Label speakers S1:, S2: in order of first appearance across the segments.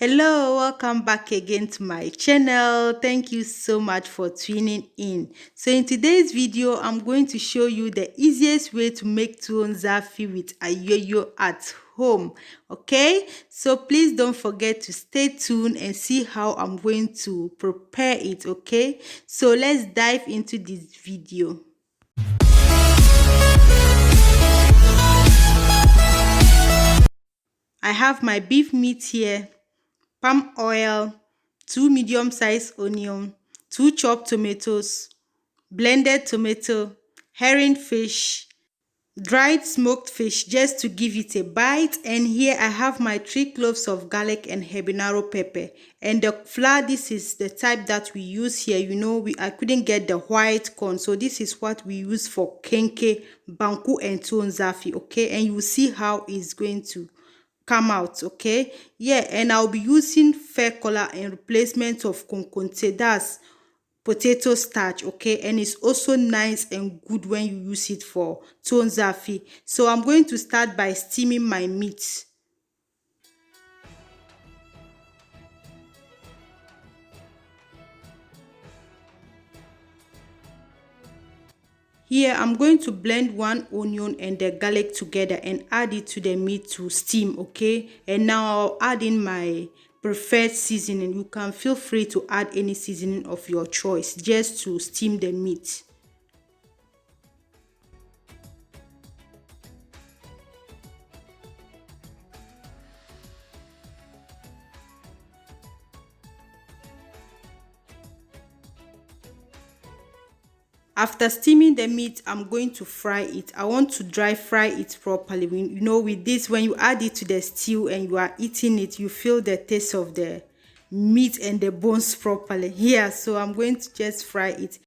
S1: Hello, welcome back again to my channel. Thank you so much for tuning in. So in today's video, I'm going to show you the easiest way to make tuwon Zaafi with Ayoyo at home. Okay, so please don't forget to stay tuned and see how I'm going to prepare it. Okay, so let's dive into this video. I have my beef meat here, palm oil, 2 medium-sized onion, 2 chopped tomatoes, blended tomato, herring fish, dried smoked fish just to give it a bite. And here I have my 3 cloves of garlic and habanero pepper. And the flour, this is the type that we use here. You know, I couldn't get the white corn, so this is what we use for kenke, banku, and tuwon Zaafi. Okay, and you will see how it's going to come out. Okay, yeah, and I'll be using fair color in replacement of konkonte, that's potato starch. Okay, and it's also nice and good when you use it for tuwon Zaafi. So I'm going to start by steaming my meat. Here I'm going to blend 1 onion and the garlic together and add it to the meat to steam. Okay, and now I'll add in my preferred seasoning. You can feel free to add any seasoning of your choice just to steam the meat. After steaming the meat, I'm going to fry it. I want to dry fry it properly. You know, with this, when you add it to the stew and you are eating it, you feel the taste of the meat and the bones properly. Yeah, so I'm going to just fry it.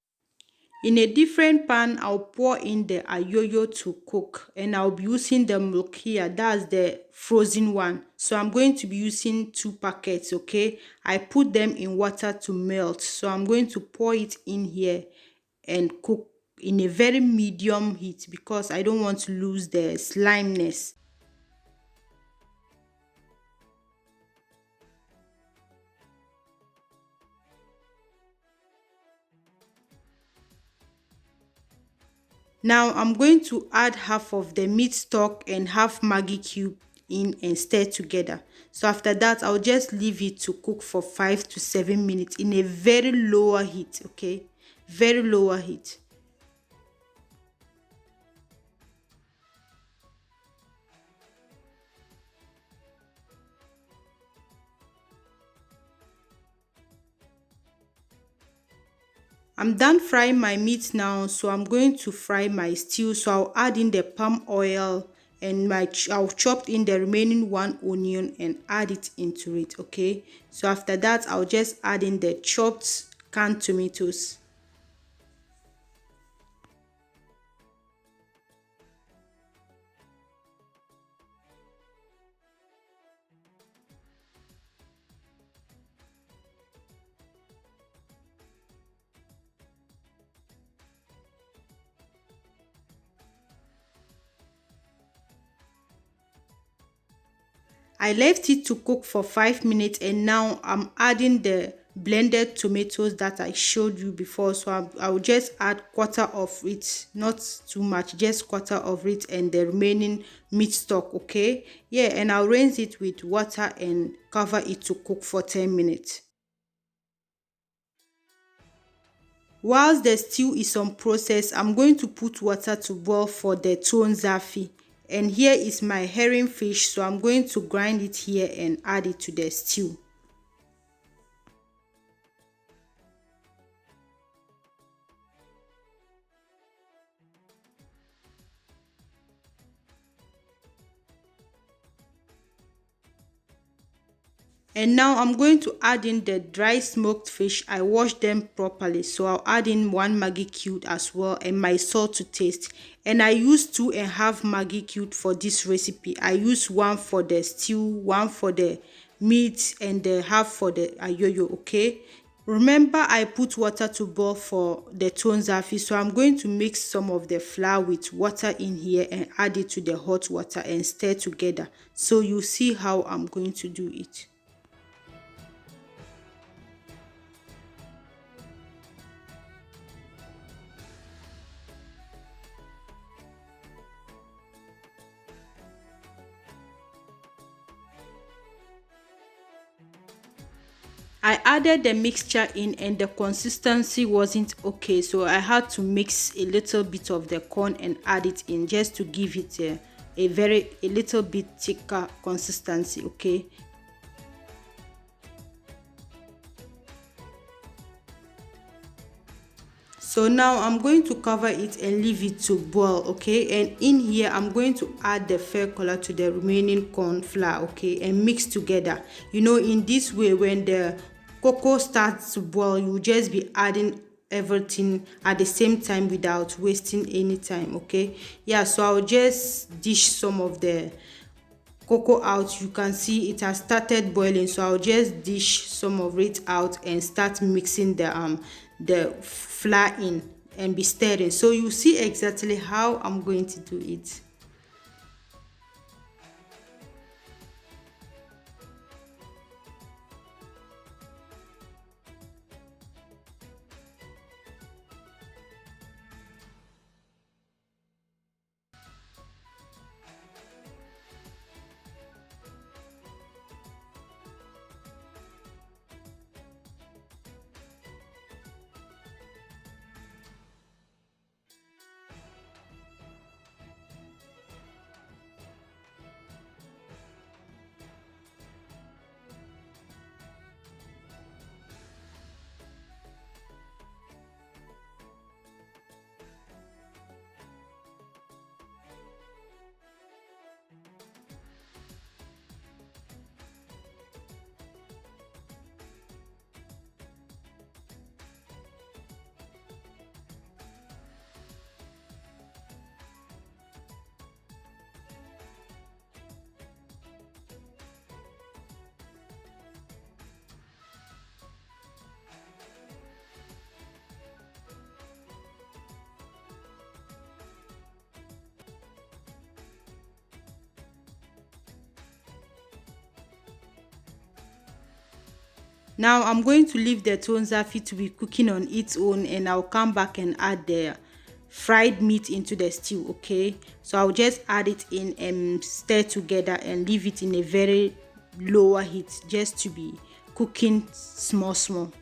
S1: In a different pan, I'll pour in the ayoyo to cook, and I'll be using the molokhia, that's the frozen one. So I'm going to be using 2 packets. Okay, I put them in water to melt. So I'm going to pour it in here and cook in a very medium heat because I don't want to lose the slimeness. Now I'm going to add half of the meat stock and half Maggi cube in and stir together. So after that, I'll just leave it to cook for 5 to 7 minutes in a very lower heat. Okay, very lower heat. I'm done frying my meat now, so I'm going to fry my stew. So I'll add in the palm oil and I'll chop in the remaining 1 onion and add it into it. Okay, so after that, I'll just add in the chopped canned tomatoes. I left it to cook for 5 minutes, and now I'm adding the blended tomatoes that I showed you before. So I'll just add quarter of it, not too much, just quarter of it, and the remaining meat stock. Okay, yeah, and I'll rinse it with water and cover it to cook for 10 minutes. Whilst the stew is on process, I'm going to put water to boil for the tuwon Zaafi. And here is my herring fish, so I'm going to grind it here and add it to the stew. And now I'm going to add in the dry smoked fish. I washed them properly, so I'll add in 1 Maggi cube as well and my salt to taste. And I use 2.5 Maggi cube for this recipe. I use 1 for the stew, 1 for the meat, and the half for the ayoyo. Okay, remember I put water to boil for the tuwon Zaafi, so I'm going to mix some of the flour with water in here and add it to the hot water and stir together. So you see how I'm going to do it. I added the mixture in and the consistency wasn't okay, so I had to mix a little bit of the corn and add it in just to give it a little bit thicker consistency, okay? So now I'm going to cover it and leave it to boil, okay? And in here I'm going to add the fair color to the remaining corn flour, okay? And mix together. You know, in this way, when the cocoa starts to boil, you just be adding everything at the same time without wasting any time, okay? Yeah, so I'll just dish some of the cocoa out. You can see it has started boiling, so I'll just dish some of it out and start mixing the flour in and be stirring, so you see exactly how I'm going to do it. Now I'm going to leave the Zaafi to be cooking on its own, and I'll come back and add the fried meat into the stew, okay? So I'll just add it in and stir together and leave it in a very lower heat just to be cooking small small.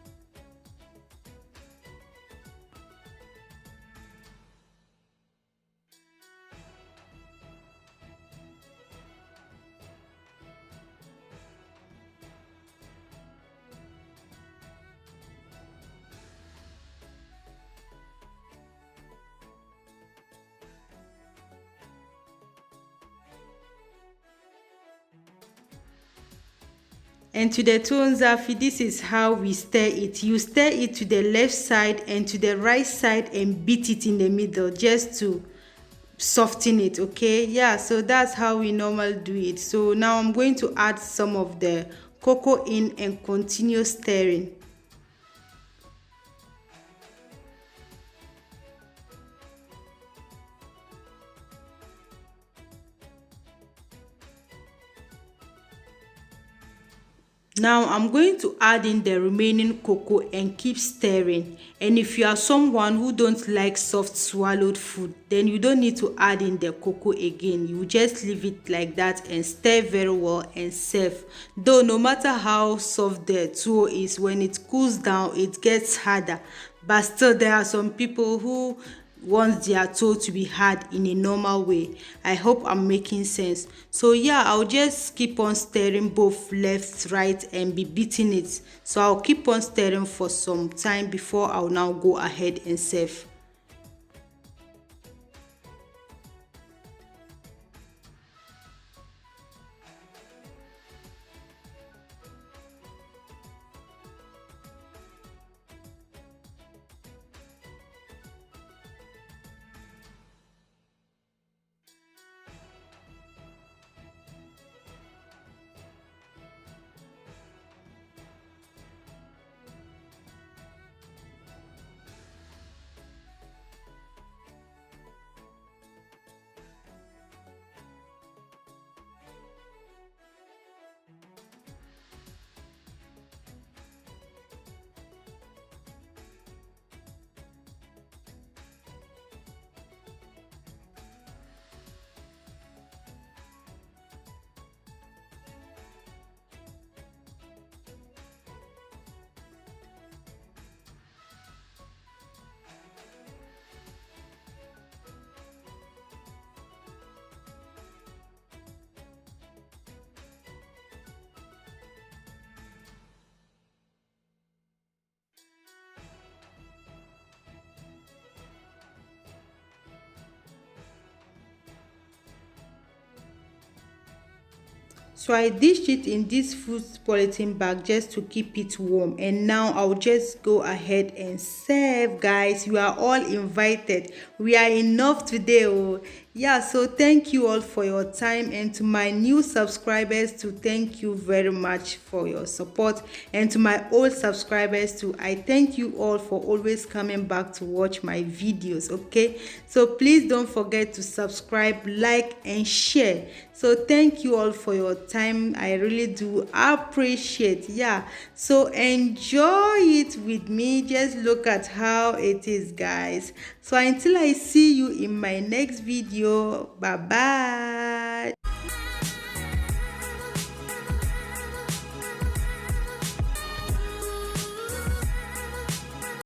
S1: And to the Zaafi, this is how we stir it. You stir it to the left side and to the right side and beat it in the middle just to soften it, okay? Yeah, so that's how we normally do it. So now I'm going to add some of the cocoa in and continue stirring. Now I'm going to add in the remaining cocoa and keep stirring. And if you are someone who don't like soft swallowed food, then you don't need to add in the cocoa again. You just leave it like that and stir very well and serve. Though no matter how soft the tuwo is, when it cools down it gets harder. But still there are some people who want their told to be hard in a normal way. I hope I'm making sense. So yeah, I'll just keep on stirring both left, right and be beating it. So I'll keep on stirring for some time before I'll now go ahead and serve. So I dished it in this food polythene bag just to keep it warm. And now I'll just go ahead and serve, guys. You are all invited. We are enough today. Oh yeah, so thank you all for your time, and to my new subscribers too, thank you very much for your support, and to my old subscribers too, I thank you all for always coming back to watch my videos. Okay, so please don't forget to subscribe, like and share. So thank you all for your time. I really do appreciate. Yeah, so enjoy it with me. Just look at how it is, guys. So until I see you in my next video, bye bye.